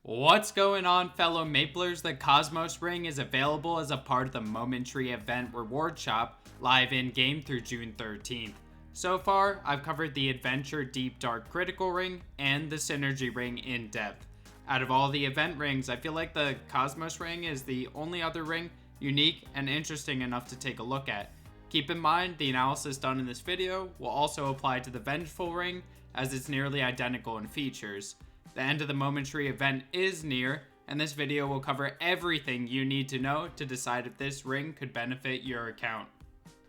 What's going on, fellow Maplers? The Cosmos Ring is available as a part of the Momentree Event reward shop, live in-game through June 13th. So far, I've covered the Adventure Deep Dark Critical Ring and the Synergy Ring in depth. Out of all the event rings, I feel like the Cosmos Ring is the only other ring unique and interesting enough to take a look at. Keep in mind, the analysis done in this video will also apply to the Vengeful Ring, as it's nearly identical in features. The end of the Momentree event is near, and this video will cover everything you need to know to decide if this ring could benefit your account.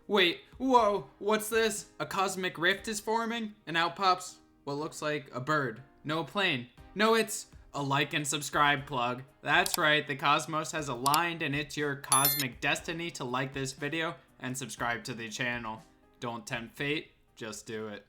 Wait, whoa, what's this? A cosmic rift is forming? And out pops what looks like a bird. No plane. No, it's a like and subscribe plug. That's right, the cosmos has aligned and it's your cosmic destiny to like this video and subscribe to the channel. Don't tempt fate, just do it.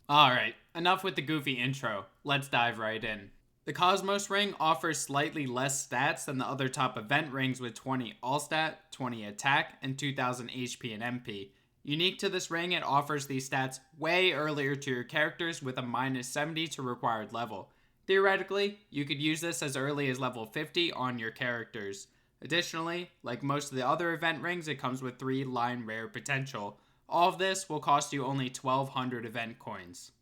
Alright, enough with the goofy intro. Let's dive right in. The Cosmos Ring offers slightly less stats than the other top event rings with 20 all stat, 20 attack, and 2000 HP and MP. Unique to this ring, it offers these stats way earlier to your characters with a minus 70 to required level. Theoretically, you could use this as early as level 50 on your characters. Additionally, like most of the other event rings, it comes with 3 line rare potential. All of this will cost you only 1200 event coins.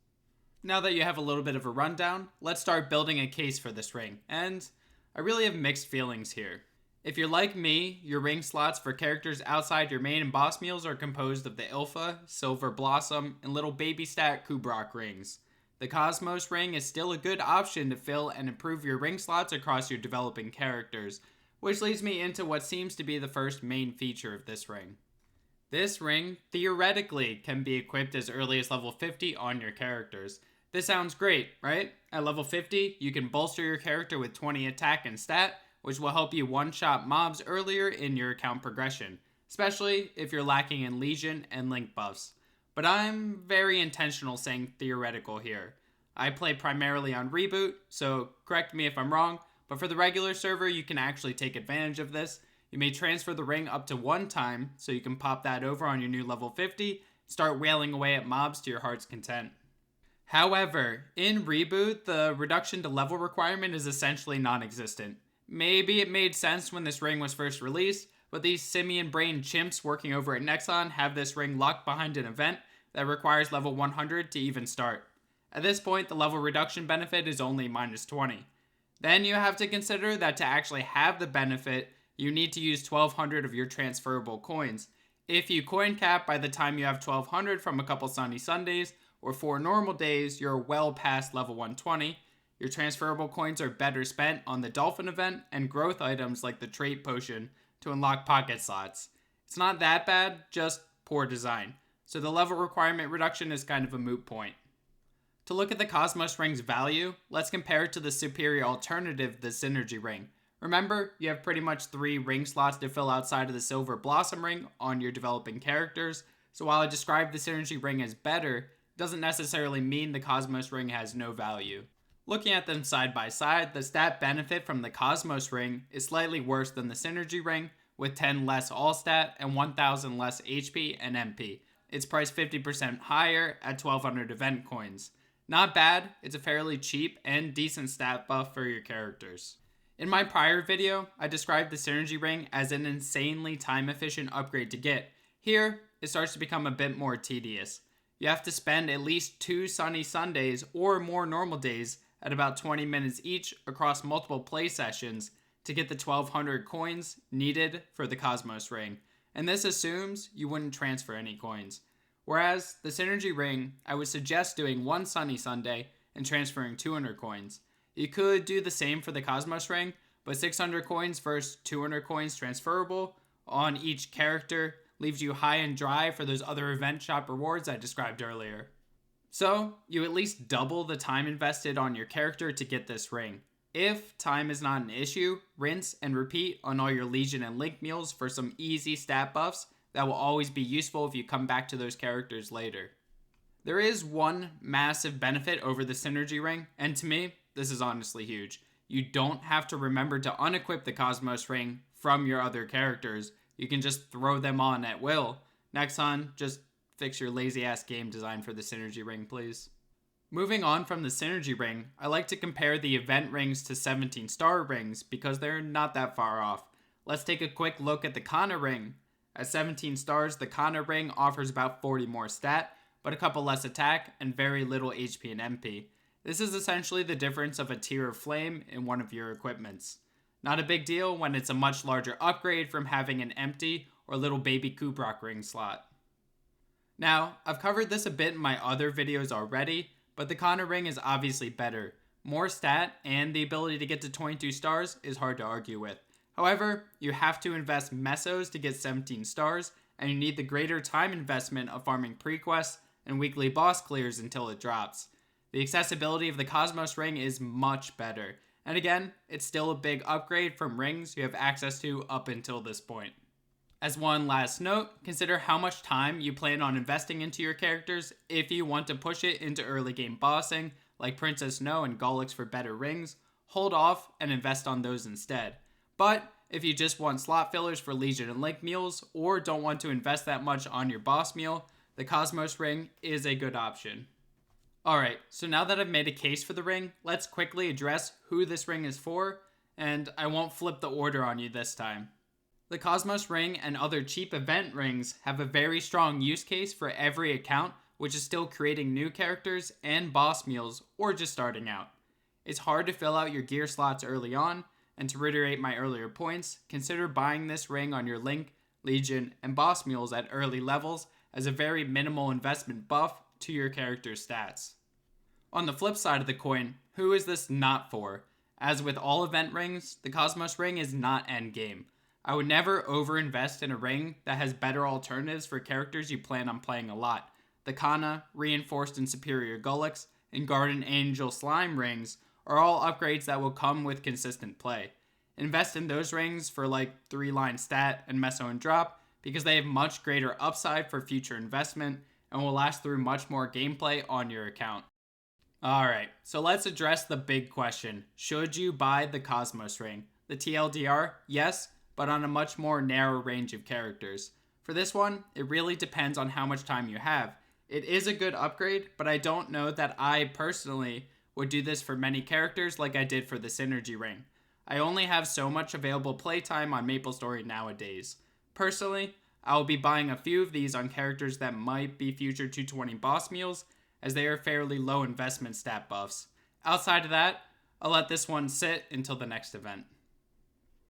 Now that you have a little bit of a rundown, let's start building a case for this ring, and I really have mixed feelings here. If you're like me, your ring slots for characters outside your main and boss meals are composed of the Ilfa, Silver Blossom, and little baby stat Kubrok rings. The Cosmos Ring is still a good option to fill and improve your ring slots across your developing characters, which leads me into what seems to be the first main feature of this ring. This ring, theoretically, can be equipped as early as level 50 on your characters. This sounds great, right? At level 50, you can bolster your character with 20 attack and stat, which will help you one-shot mobs earlier in your account progression, especially if you're lacking in Legion and Link buffs. But I'm very intentional saying theoretical here. I play primarily on Reboot, so correct me if I'm wrong, but for the regular server, you can actually take advantage of this. You may transfer the ring up to 1 time, so you can pop that over on your new level 50, start wailing away at mobs to your heart's content. However, in Reboot, the reduction to level requirement is essentially non-existent. Maybe it made sense when this ring was first released, but these simian-brained chimps working over at Nexon have this ring locked behind an event that requires level 100 to even start. At this point, the level reduction benefit is only minus 20. Then you have to consider that to actually have the benefit, you need to use 1200 of your transferable coins. If you coin cap by the time you have 1200 from a couple sunny Sundays, or 4 normal days, you're well past level 120. Your transferable coins are better spent on the Dolphin event and growth items like the Trait Potion to unlock pocket slots. It's not that bad, just poor design. So the level requirement reduction is kind of a moot point. To look at the Cosmos Ring's value, let's compare it to the superior alternative, the Synergy Ring. Remember, you have pretty much 3 ring slots to fill outside of the Silver Blossom Ring on your developing characters, so while I describe the Synergy Ring as better, it doesn't necessarily mean the Cosmos Ring has no value. Looking at them side by side, the stat benefit from the Cosmos Ring is slightly worse than the Synergy Ring, with 10 less all stat and 1000 less HP and MP. It's priced 50% higher at 1200 event coins. Not bad, it's a fairly cheap and decent stat buff for your characters. In my prior video, I described the Synergy Ring as an insanely time-efficient upgrade to get. Here, it starts to become a bit more tedious. You have to spend at least 2 sunny Sundays or more normal days at about 20 minutes each across multiple play sessions to get the 1200 coins needed for the Cosmos Ring. And this assumes you wouldn't transfer any coins. Whereas the Synergy Ring, I would suggest doing 1 sunny Sunday and transferring 200 coins. You could do the same for the Cosmos Ring, but 600 coins versus 200 coins transferable on each character leaves you high and dry for those other event shop rewards I described earlier. So, you at least double the time invested on your character to get this ring. If time is not an issue, rinse and repeat on all your Legion and Link meals for some easy stat buffs that will always be useful if you come back to those characters later. There is one massive benefit over the Synergy Ring, and to me, this is honestly huge. You don't have to remember to unequip the Cosmos Ring from your other characters. You can just throw them on at will. Nexon, just fix your lazy ass game design for the Synergy Ring, please. Moving on from the synergy ring, I like to compare the event rings to 17-star rings because they're not that far off. Let's take a quick look at the Kanna ring. At 17 stars, the Kanna ring offers about 40 more stat, but a couple less attack and very little HP and MP. This is essentially the difference of a tier of flame in one of your equipments. Not a big deal when it's a much larger upgrade from having an empty or little baby Kubrok ring slot. Now, I've covered this a bit in my other videos already, but the Kanna ring is obviously better. More stat and the ability to get to 22 stars is hard to argue with. However, you have to invest mesos to get 17 stars, and you need the greater time investment of farming prequests and weekly boss clears until it drops. The accessibility of the Cosmos ring is much better, and again, it's still a big upgrade from rings you have access to up until this point. As one last note, consider how much time you plan on investing into your characters if you want to push it into early game bossing, like Princess Snow and Gollix for better rings. Hold off and invest on those instead. But if you just want slot fillers for Legion and Link meals, or don't want to invest that much on your boss meal, the Cosmos ring is a good option. Alright, so now that I've made a case for the ring, let's quickly address who this ring is for, and I won't flip the order on you this time. The Cosmos ring and other cheap event rings have a very strong use case for every account which is still creating new characters and boss meals or just starting out. It's hard to fill out your gear slots early on, and to reiterate my earlier points, consider buying this ring on your Link, Legion, and boss meals at early levels as a very minimal investment buff to your character's stats. On the flip side of the coin, who is this not for? As with all event rings, the Cosmos ring is not endgame. I would never overinvest in a ring that has better alternatives for characters you plan on playing a lot. The Kanna, Reinforced and Superior Gollix, and Garden Angel Slime rings are all upgrades that will come with consistent play. Invest in those rings for like 3-line stat and meso and drop because they have much greater upside for future investment and will last through much more gameplay on your account. Alright, so let's address the big question. Should you buy the Cosmos ring? The TLDR, yes, but on a much more narrow range of characters. For this one, it really depends on how much time you have. It is a good upgrade, but I don't know that I personally would do this for many characters like I did for the Synergy ring. I only have so much available playtime on MapleStory nowadays. Personally, I will be buying a few of these on characters that might be future 220 boss meals, as they are fairly low investment stat buffs. Outside of that, I'll let this one sit until the next event.